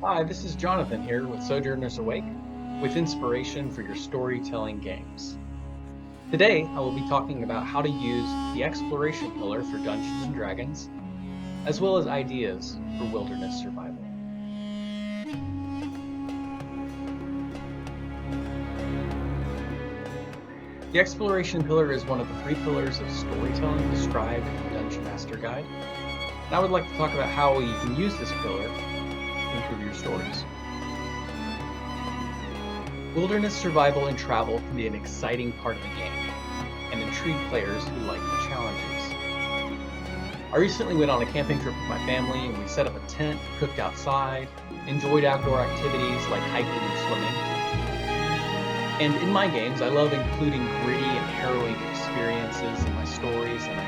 Hi, this is Jonathan here with Sojourners Awake, with inspiration for your storytelling games. Today, I will be talking about how to use the exploration pillar for Dungeons and Dragons, as well as ideas for wilderness survival. The exploration pillar is one of the three pillars of storytelling described in the Dungeon Master Guide, and I would like to talk about how you can use this pillar to improve your stories. Wilderness survival and travel can be an exciting part of the game, and intrigue players who like challenges. I recently went on a camping trip with my family and we set up a tent, cooked outside, enjoyed outdoor activities like hiking and swimming. And in my games, I love including gritty and harrowing experiences in my stories, and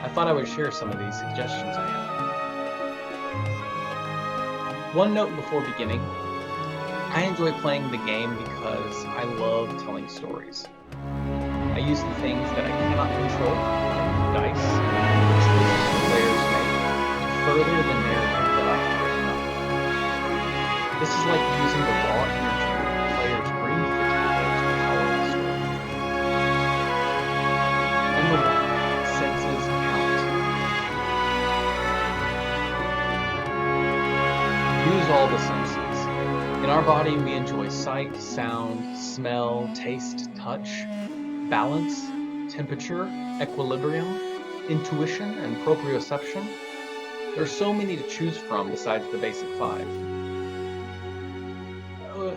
I thought I would share some of these suggestions I have. One note before beginning, I enjoy playing the game because I love telling stories. I use the things that I cannot control, like dice, or the choices the players make, to further the narrative that I have written up. This is like using the raw energy that the players bring to the table to power the story. Number one, senses count. Use all the senses. In our body, we enjoy sight, sound, smell, taste, touch, balance, temperature, equilibrium, intuition, and proprioception. There are so many to choose from besides the basic five.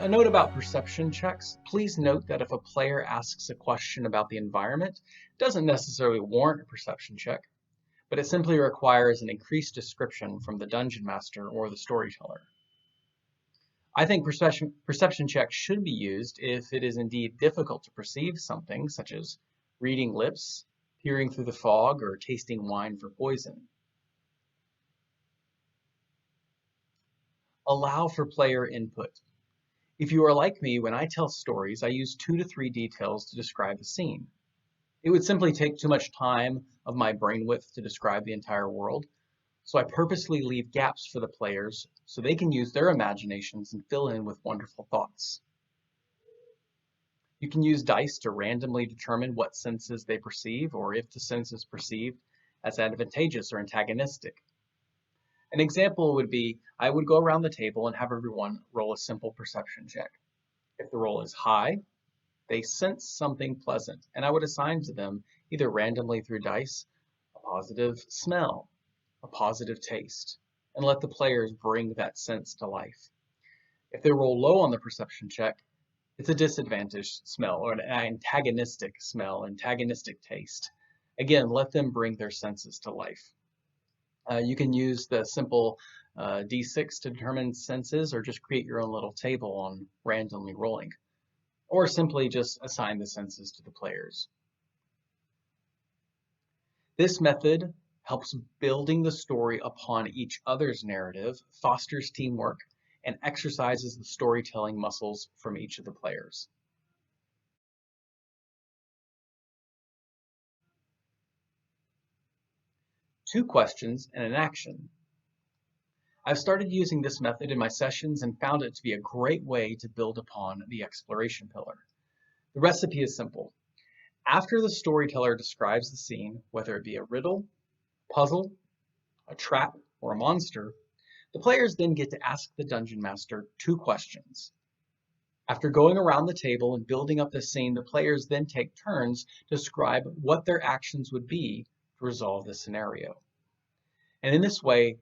A note about perception checks. Please note that if a player asks a question about the environment, it doesn't necessarily warrant a perception check, but it simply requires an increased description from the dungeon master or the storyteller. I think perception checks should be used if it is indeed difficult to perceive something, such as reading lips, peering through the fog, or tasting wine for poison. Allow for player input. If you are like me, when I tell stories, I use 2 to 3 details to describe a scene. It would simply take too much time of my brain width to describe the entire world, so I purposely leave gaps for the players so they can use their imaginations and fill in with wonderful thoughts. You can use dice to randomly determine what senses they perceive or if the sense is perceived as advantageous or antagonistic. An example would be I would go around the table and have everyone roll a simple perception check. If the roll is high, they sense something pleasant, and I would assign to them, either randomly through dice, a positive smell, a positive taste, and let the players bring that sense to life. If they roll low on the perception check, it's a disadvantaged smell or an antagonistic smell, antagonistic taste. Again, let them bring their senses to life. You can use the simple D6 to determine senses or just create your own little table on randomly rolling, or simply just assign the senses to the players. This method helps building the story upon each other's narrative, fosters teamwork, and exercises the storytelling muscles from each of the players. Two questions and an action. I've started using this method in my sessions and found it to be a great way to build upon the exploration pillar. The recipe is simple. After the storyteller describes the scene, whether it be a riddle, puzzle, a trap, or a monster, the players then get to ask the dungeon master 2 questions. After going around the table and building up the scene, the players then take turns to describe what their actions would be to resolve the scenario. And in this way,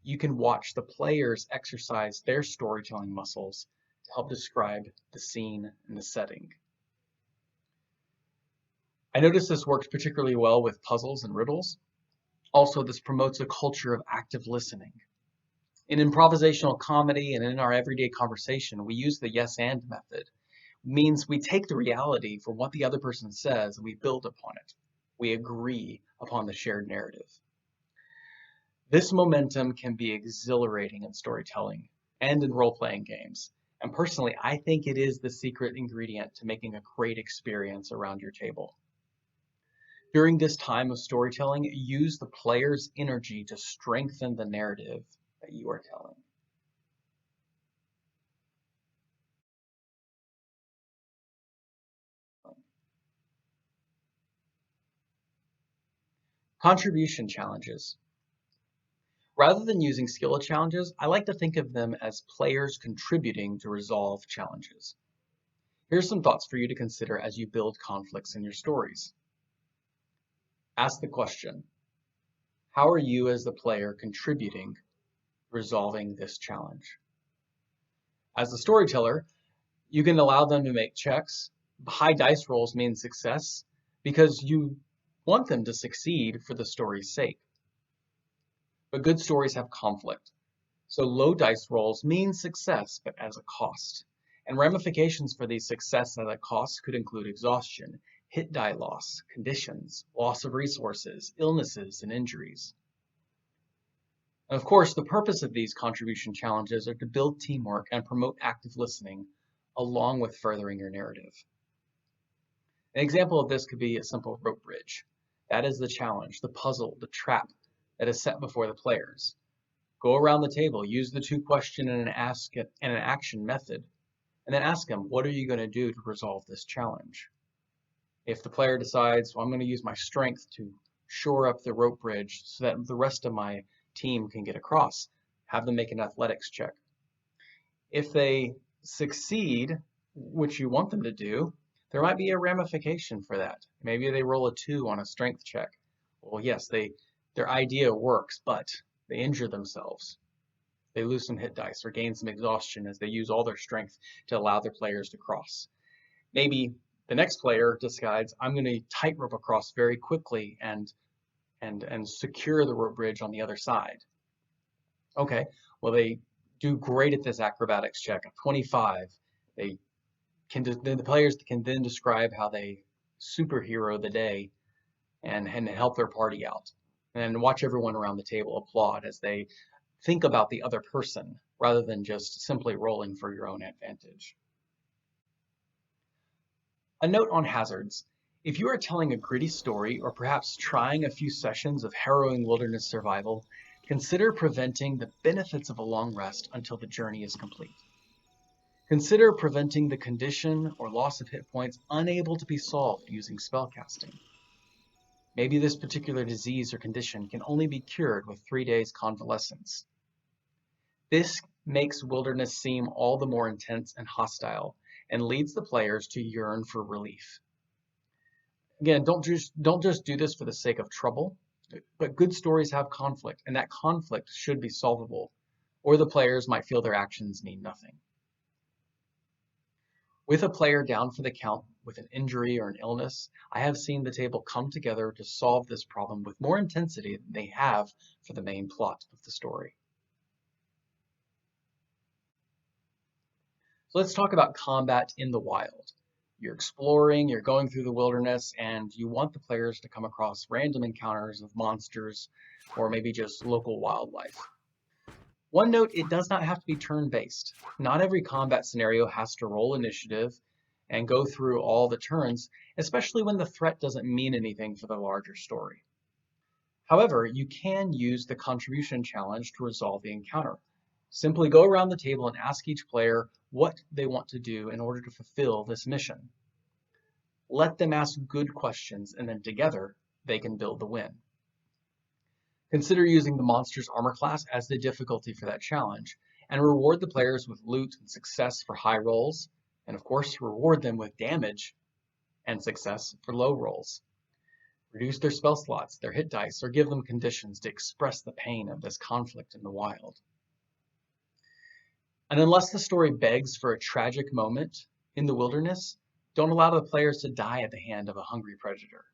you can watch the players exercise their storytelling muscles to help describe the scene and the setting. I notice this works particularly well with puzzles and riddles. Also, this promotes a culture of active listening. In improvisational comedy and in our everyday conversation, we use the yes and method. It means we take the reality for what the other person says and we build upon it. We agree upon the shared narrative. This momentum can be exhilarating in storytelling and in role-playing games. And personally, I think it is the secret ingredient to making a great experience around your table. During this time of storytelling, use the player's energy to strengthen the narrative that you are telling. Contribution challenges. Rather than using skill challenges, I like to think of them as players contributing to resolve challenges. Here's some thoughts for you to consider as you build conflicts in your stories. Ask the question, how are you as the player contributing to resolving this challenge? As the storyteller, you can allow them to make checks. High dice rolls mean success because you want them to succeed for the story's sake. But good stories have conflict. So low dice rolls mean success, but as a cost. And ramifications for these success at a cost could include exhaustion, hit die loss, conditions, loss of resources, illnesses, and injuries. And of course, the purpose of these contribution challenges are to build teamwork and promote active listening, along with furthering your narrative. An example of this could be a simple rope bridge. That is the challenge, the puzzle, the trap that is set before the players. Go around the table, use the two-question and an action method, and then ask them, what are you going to do to resolve this challenge? If the player decides, well, I'm going to use my strength to shore up the rope bridge so that the rest of my team can get across, have them make an athletics check. If they succeed, which you want them to do, there might be a ramification for that. Maybe they roll a 2 on a strength check. Well, yes, their idea works, but they injure themselves. They lose some hit dice or gain some exhaustion as they use all their strength to allow their players to cross. Maybe the next player decides, I'm going to tightrope across very quickly and secure the rope bridge on the other side. Okay, well, they do great at this acrobatics check, a 25. The players can then describe how they superhero the day and help their party out. And watch everyone around the table applaud as they think about the other person rather than just simply rolling for your own advantage. A note on hazards. If you are telling a gritty story or perhaps trying a few sessions of harrowing wilderness survival, consider preventing the benefits of a long rest until the journey is complete. Consider preventing the condition or loss of hit points unable to be solved using spellcasting. Maybe this particular disease or condition can only be cured with 3 days convalescence. This makes wilderness seem all the more intense and hostile and leads the players to yearn for relief. Again, don't just do this for the sake of trouble, but good stories have conflict, and that conflict should be solvable, or the players might feel their actions mean nothing. With a player down for the count with an injury or an illness, I have seen the table come together to solve this problem with more intensity than they have for the main plot of the story. So let's talk about combat in the wild. You're exploring, you're going through the wilderness, and you want the players to come across random encounters of monsters or maybe just local wildlife. One note, it does not have to be turn-based. Not every combat scenario has to roll initiative and go through all the turns, especially when the threat doesn't mean anything for the larger story. However, you can use the contribution challenge to resolve the encounter. Simply go around the table and ask each player what they want to do in order to fulfill this mission. Let them ask good questions, and then together they can build the win. Consider using the monster's armor class as the difficulty for that challenge, and reward the players with loot and success for high rolls, and of course reward them with damage and success for low rolls. Reduce their spell slots, their hit dice, or give them conditions to express the pain of this conflict in the wild. And unless the story begs for a tragic moment in the wilderness, don't allow the players to die at the hand of a hungry predator.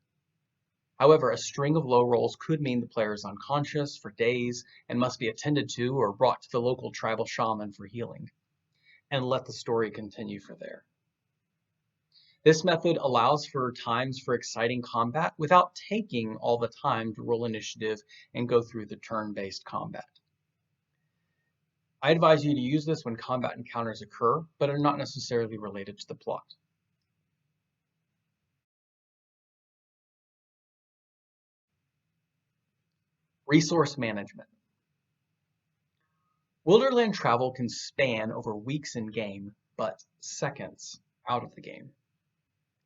However, a string of low rolls could mean the player is unconscious for days and must be attended to or brought to the local tribal shaman for healing, and let the story continue from there. This method allows for times for exciting combat without taking all the time to roll initiative and go through the turn-based combat. I advise you to use this when combat encounters occur, but are not necessarily related to the plot. Resource management. Wilderland travel can span over weeks in game, but seconds out of the game.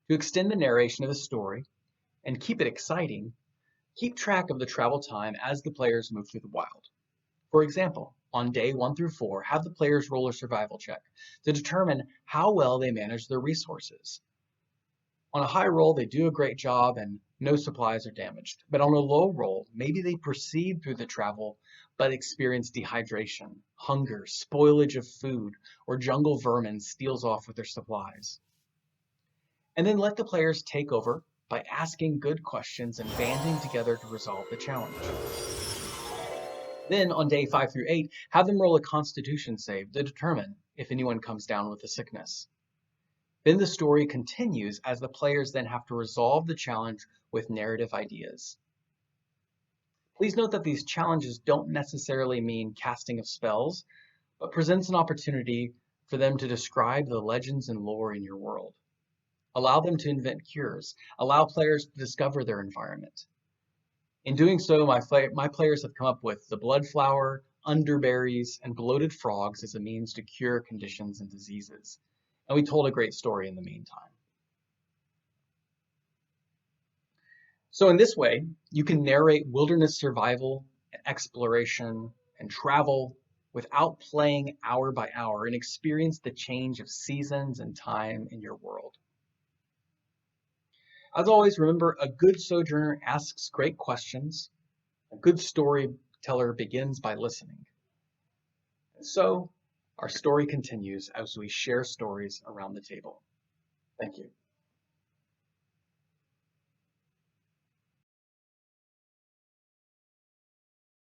To extend the narration of the story and keep it exciting, Keep track of the travel time as the players move through the wild. For example, on day 1 through 4, have the players roll a survival check to determine how well they manage their resources. On a high roll, they do a great job and no supplies are damaged. But on a low roll, maybe they proceed through the travel but experience dehydration, hunger, spoilage of food, or jungle vermin steals off with their supplies. And then let the players take over by asking good questions and banding together to resolve the challenge. Then on day 5 through 8, have them roll a constitution save to determine if anyone comes down with a sickness. Then the story continues as the players then have to resolve the challenge with narrative ideas. Please note that these challenges don't necessarily mean casting of spells, but presents an opportunity for them to describe the legends and lore in your world. Allow them to invent cures. Allow players to discover their environment. In doing so, my players have come up with the blood flower, underberries, and bloated frogs as a means to cure conditions and diseases. And we told a great story in the meantime. So in this way, you can narrate wilderness survival and exploration and travel without playing hour by hour and experience the change of seasons and time in your world. As always, remember, a good sojourner asks great questions. A good storyteller begins by listening. And so, our story continues as we share stories around the table. Thank you.